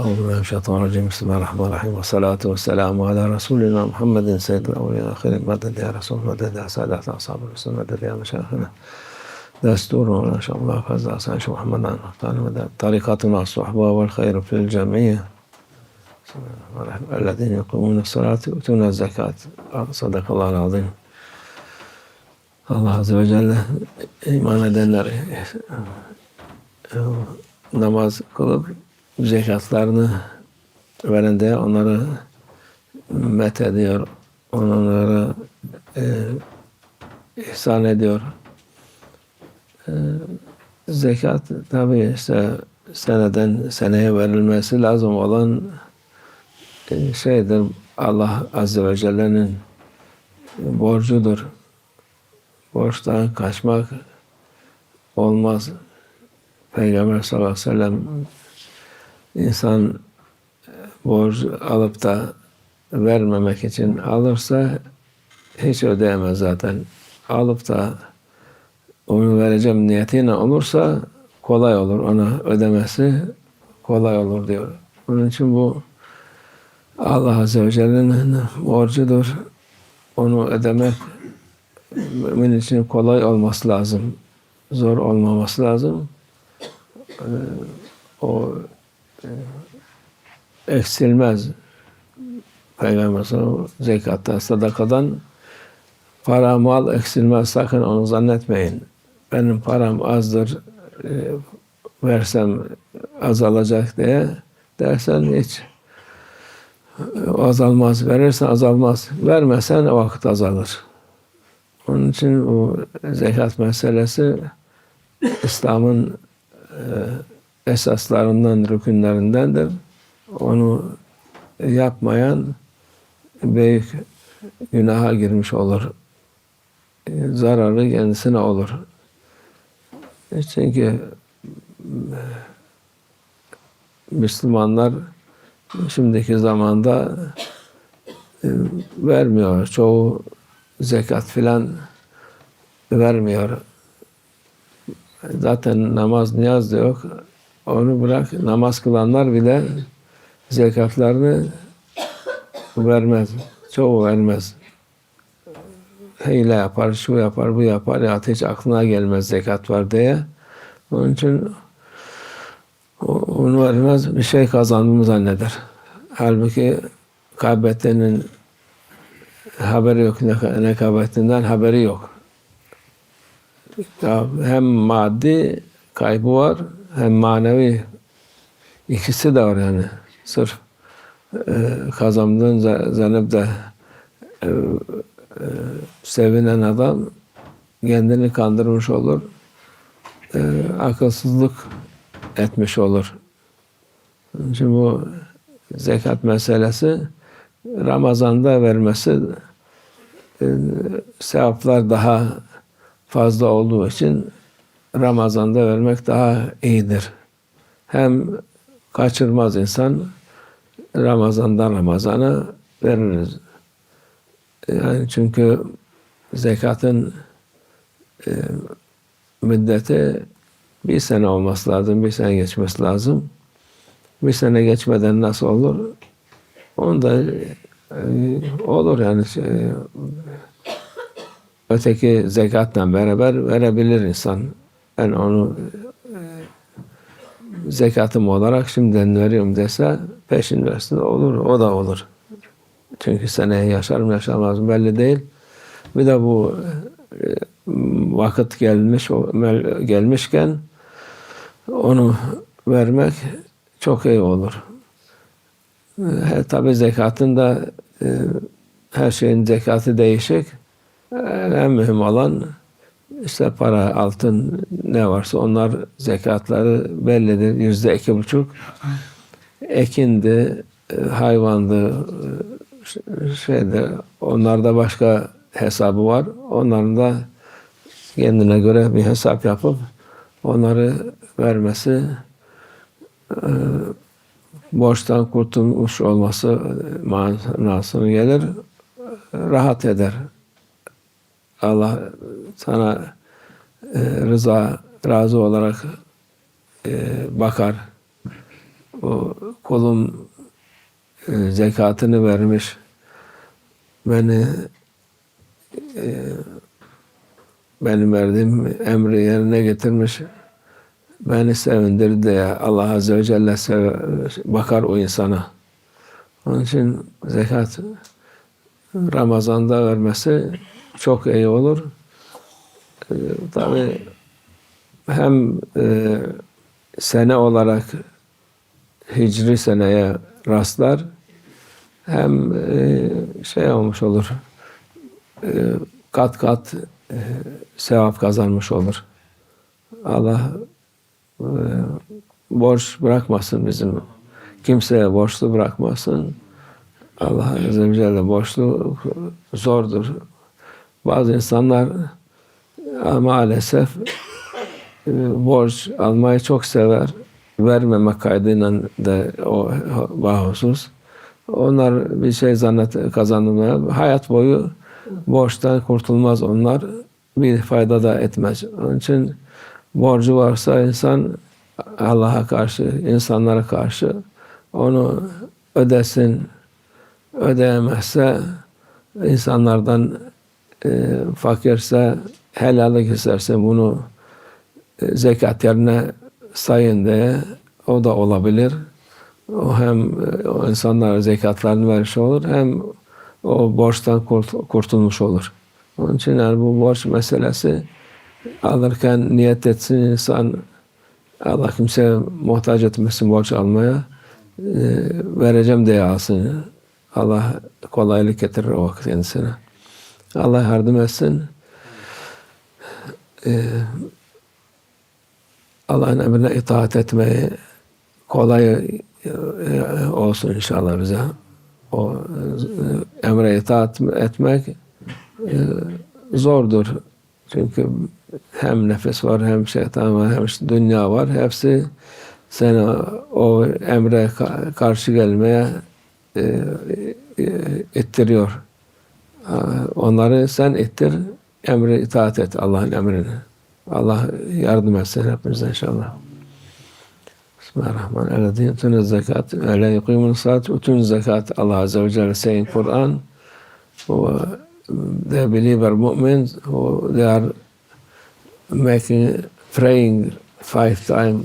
Euzubillahimineşşeytanirracim. Bismillahirrahmanirrahim. Ve salatu ve selamu ala Resulina Muhammedin seyyidil evliya ahirin. Meded ya Resul, meded ya Sadat ashabı Resul, meded ya meşayihina. Desturun ve inşallah fazla sayışı Muhammed'an muhtarı meded. Tarikatuna suhba vel hayru fil cemiyye. Bismillahirrahmanirrahim. Ellezine yukumune salati ve yutune zekat. Sadakallahu azim. Allah Azze ve Celle iman edenleri namaz kılıp zekatlarını veren de onları met ediyor, onlara ihsan ediyor. Zekat tabi işte seneden seneye verilmesi lazım olan şeydir. Allah Azze ve Celle'nin borcudur. Borçtan kaçmak olmaz. Peygamber sallallahu aleyhi ve sellem insan borcu alıp da vermemek için alırsa hiç ödeyemez zaten. Alıp da onu vereceğim niyetiyle olursa kolay olur. Ona ödemesi kolay olur diyor. Onun için bu Allah Azze ve Celle'nin borcudur. Onu ödemek mümin için kolay olması lazım. Zor olmaması lazım. O eksilmez. Peygamber sallallahu aleyhi ve sellem zekattan, sadakadan para, mal eksilmez. Sakın onu zannetmeyin. Benim param azdır, versem azalacak diye dersen hiç azalmaz. Verirsen azalmaz. Vermesen o vakit azalır. Onun için o zekat meselesi İslam'ın esaslarından, rükünlerindendir. Onu yapmayan büyük günaha girmiş olur. Zararı kendisine olur. Çünkü Müslümanlar şimdiki zamanda vermiyor. Çoğu zekat filan vermiyor. Zaten namaz, niyaz da yok. Onu bırak, namaz kılanlar bile zekatlarını vermez. Çoğu vermez. Hile yapar, şu yapar, bu yapar. Ya hiç aklına gelmez zekat var diye. Onun için onu vermez, bir şey kazandığını zanneder. Halbuki kaybettiğinin haberi yok. Ne kaybettiğinden haberi yok. Hem maddi kaybı var, hem manevi ikisi de var yani. Sırf kazandığını zannedip de sevinen adam kendini kandırmış olur. Akılsızlık etmiş olur. Şimdi bu zekat meselesi Ramazan'da vermesi sevaplar daha fazla olduğu için Ramazan'da vermek daha iyidir. Hem kaçırmaz insan, Ramazan'dan Ramazan'a veririz. Yani çünkü zekatın müddeti bir sene olması lazım, bir sene geçmesi lazım. Bir sene geçmeden nasıl olur? Onda olur yani öteki zekatla beraber verebilir insan. Ben onu zekatım olarak şimdiden veriyorum dese peşin versin olur, o da olur. Çünkü seneye yaşar mı yaşamaz mı belli değil. Bir de bu vakit gelmişken onu vermek çok iyi olur. Tabi zekatın da her şeyin zekatı değişik. En mühim olan işte para, altın ne varsa onlar zekatları bellidir. %2,5. Ekindi, hayvandı, onlarda başka hesabı var. Onların da kendine göre bir hesap yapıp onları vermesi borçtan kurtulmuş olması manasına gelir. Rahat eder. Allah sana razı olarak bakar. o kulum zekatını vermiş, benim verdiğim emri yerine getirmiş, beni sevindirdi diye Allah Azze ve Celle bakar o insana. Onun için zekat Ramazan'da vermesi çok iyi olur. Tabii hem sene olarak hicri seneye rastlar, hem şey olmuş olur, kat kat sevap kazanmış olur. Allah borç bırakmasın bizim. Kimseye borçlu bırakmasın. Allah Azze ve Celle borçlu zordur. Bazı insanlar maalesef borç almayı çok sever. Vermemek kaydıyla da o bahusuz. Onlar bir şey kazanmaya hayat boyu borçtan kurtulmaz onlar. Bir fayda da etmez. Onun için borcu varsa insan Allah'a karşı, insanlara karşı onu ödesin. Ödeyemezse, insanlardan fakirse, helallik isterse bunu zekat yerine sayın diye, o da olabilir. O hem o insanlara zekatlarını vermiş olur, hem o borçtan kurtulmuş olur. Onun için yani bu borç meselesi, alırken niyet etsin insan, Allah kimseye muhtaç etmesin borç almaya, vereceğim diye alsın. Allah kolaylık getirir o vakit kendisine. Allah yardım etsin. Allah'ın emrine itaat etmeyi kolay olsun inşallah bize. O emre itaat etmek zordur. Çünkü hem nefes var, hem şeytan var, hem dünya var. Hepsi seni o emre karşı gelmeye ittiriyor. Onları sen ittir, emre itaat et, Allah'ın emrini. Allah yardım etsin hepimize inşallah. Bismillahirrahmanirrahim. Yutun zekat, la yuqimun salat, yutun zekat. Allah Azze ve Celle saying in Quran, the believer mu'mins, they are praying 5 times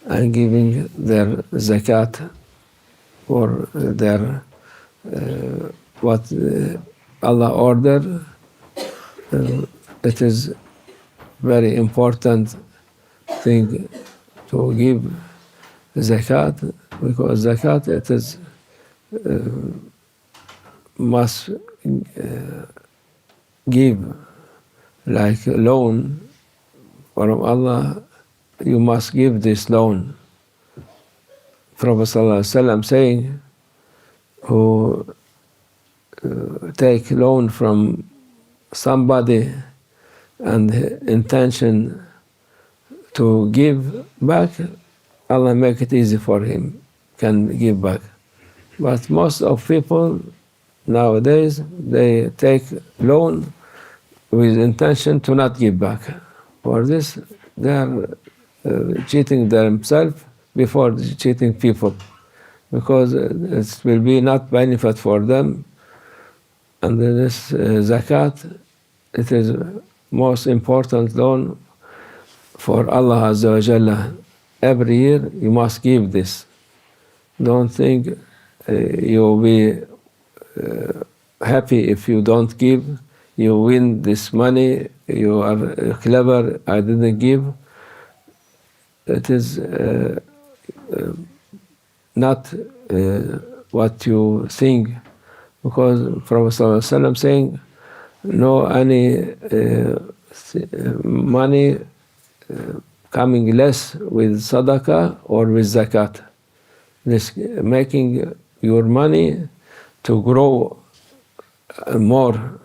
and giving their zakat for their what Allah ordered. It is very important thing to give zakat, because zakat it is must give like a loan from Allah. You must give this loan. Prophet sallallahu alaihi wasallam saying, who take loan from somebody and intention to give back, Allah make it easy for him, can give back. But most of people nowadays, they take loan with intention to not give back. For this, they are cheating themselves before cheating people, because it will be not benefit for them. And this zakat, it is most important loan for Allah Azza wa Jalla. Every year you must give this. Don't think you'll be happy if you don't give. You win this money, you are clever, I didn't give. It is not what you think, because Prophet ﷺ saying, no any money coming less with sadaqah or with zakat. This making your money to grow more.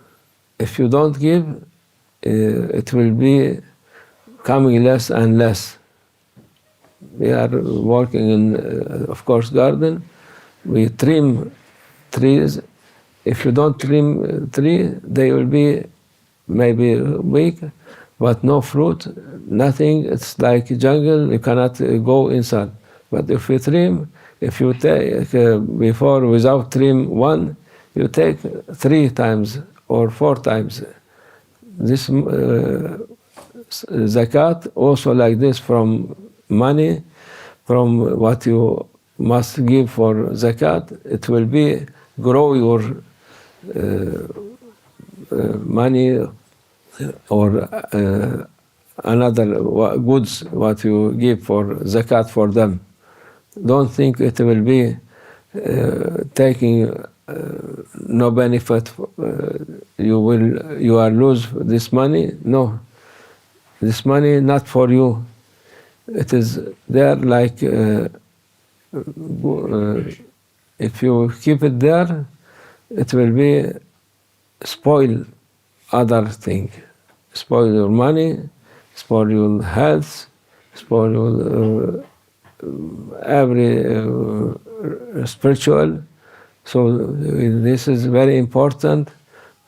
If you don't give, it will be coming less and less. We are working in, of course, garden. We trim trees. If you don't trim tree, they will be maybe weak, but no fruit, nothing. It's like a jungle. You cannot go inside. But if you trim, if you take before without trim 1, you take 3 times or 4 times. This zakat also like this from money, from what you must give for zakat, it will be grow your money or another goods what you give for zakat for them. Don't think it will be taking no benefit. You are lose this money. No, this money not for you. It is there like if you keep it there, it will be spoil other thing, spoil your money, spoil your health, spoil your every spiritual. So this is very important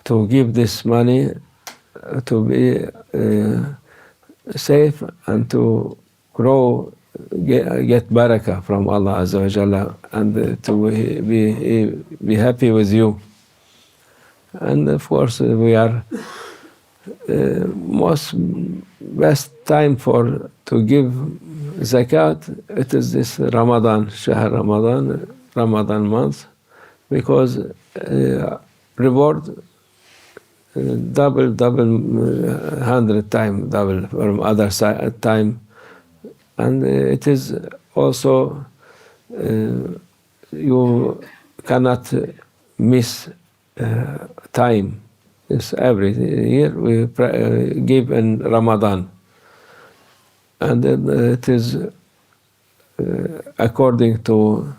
to give this money to be safe and to grow, get barakah from Allah Azza wa Jalla, and to be happy with you. And of course, we are most best time to give zakat. It is this Ramadan, Shahr Ramadan month, because reward double 100 times double from other time, and it is also you cannot miss time. It's every year we give in Ramadan, and it is according to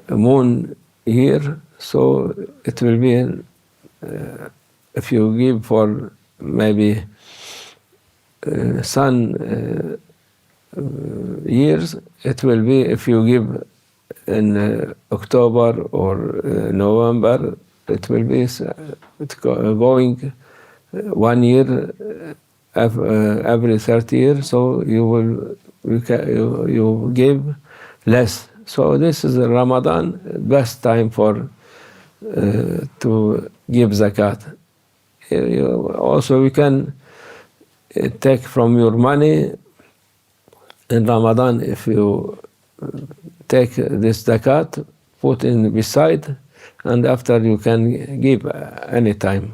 moon year, so it will be if you give for maybe sun years, it will be if you give in October or November, it will be going 1 year every 30 years, so you give less. So this is the Ramadan, best time for to give zakat. Also, we can take from your money in Ramadan. If you take this zakat, put in beside, and after you can give any time.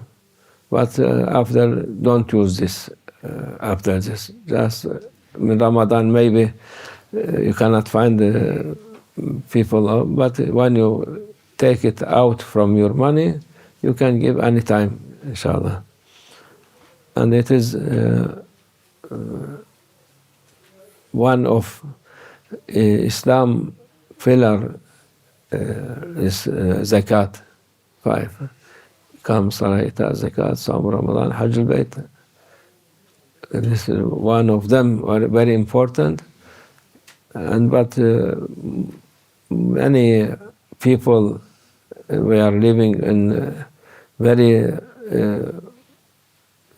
But after, don't use this after this. Just in Ramadan, maybe you cannot find people, but when you take it out from your money, you can give any time, inshallah. And it is one of Islam pillar is zakat, 5. Kam, Salah, Zakat, Sawm, Ramadan, Hajj al-Bayt. This is one of them, are very important. And but many people, we are living in very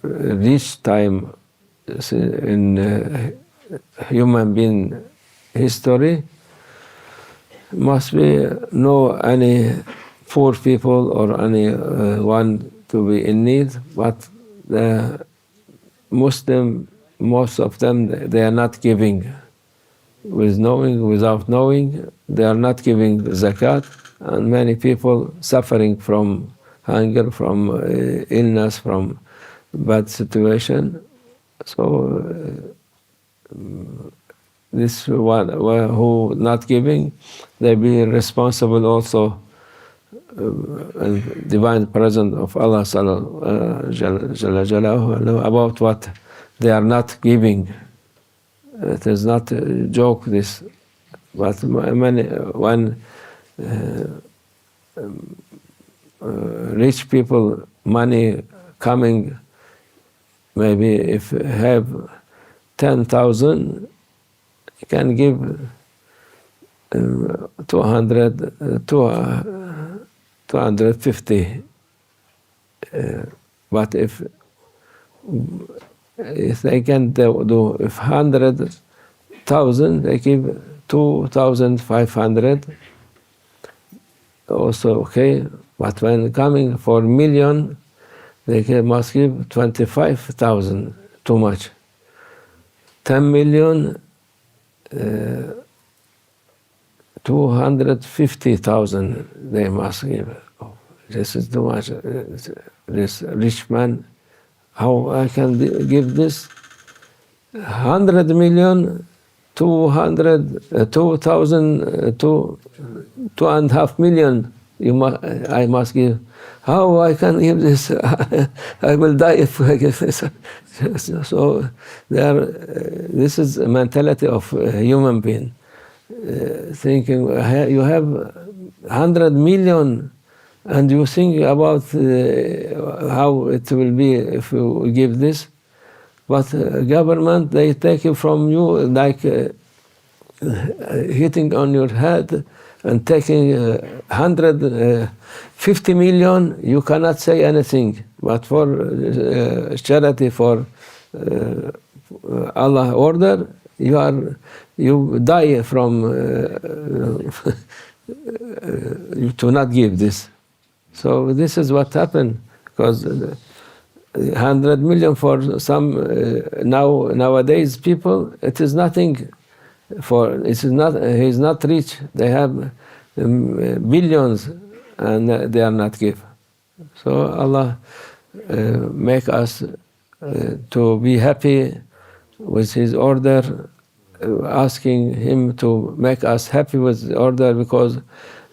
rich time in human being history. Must be no any poor people or any one to be in need, but the Muslim, most of them, they are not giving. With knowing, without knowing, they are not giving zakat, and many people suffering from hunger, from illness, from bad situation. So this one who not giving, they be responsible also. Divine presence of Allah about what they are not giving. It is not a joke, this, but many, when rich people money coming, maybe if have 10,000, can give 250. But if they can do, if 100,000, they give 2,500. Also okay, but when coming for million, they must give 25,000. Too much. 10 million, 250,000 they must give. Oh, this is too much. This rich man, how I can give this? 100 million, 2.5 million. I must give. How I can give this? I will die if I give this. So this is a mentality of a human being, thinking you have 100 million, and you think about how it will be if you give this. But government, they take it from you like hitting on your head and taking 150 million, you cannot say anything. But for charity, for Allah order, you die from to not give this. So this is what happened, because 100 million for some nowadays people, it is nothing. He's not rich. They have billions, and they are not give. So Allah make us to be happy with His order, asking Him to make us happy with the order, because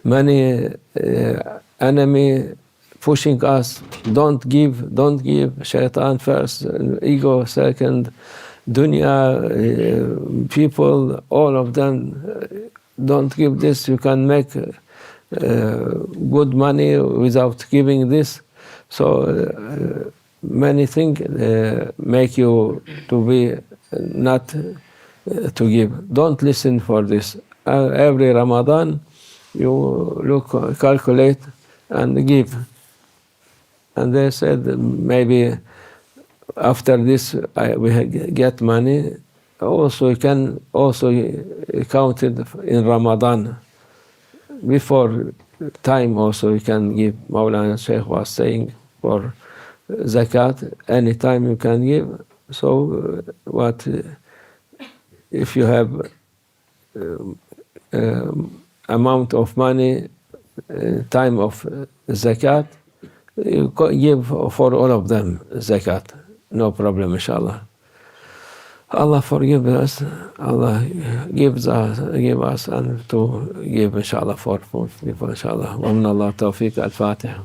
many enemy pushing us, don't give, shaitan first, ego second, dunya, people, all of them, don't give this, you can make good money without giving this. So many things make you to be not to give. Don't listen for this. Every Ramadan, you look, calculate, and give. And they said maybe after this we get money. Also, you can also count it in Ramadan. Before time also you can give. Maulana Sheikh was saying for zakat, any time you can give. So what if you have amount of money, time of zakat, you give for all of them zakat, no problem, inshallah. Allah forgive us, Allah give us and to give inshallah for people, inshallah. Wa min Allah tawfiq, al-Fatiha.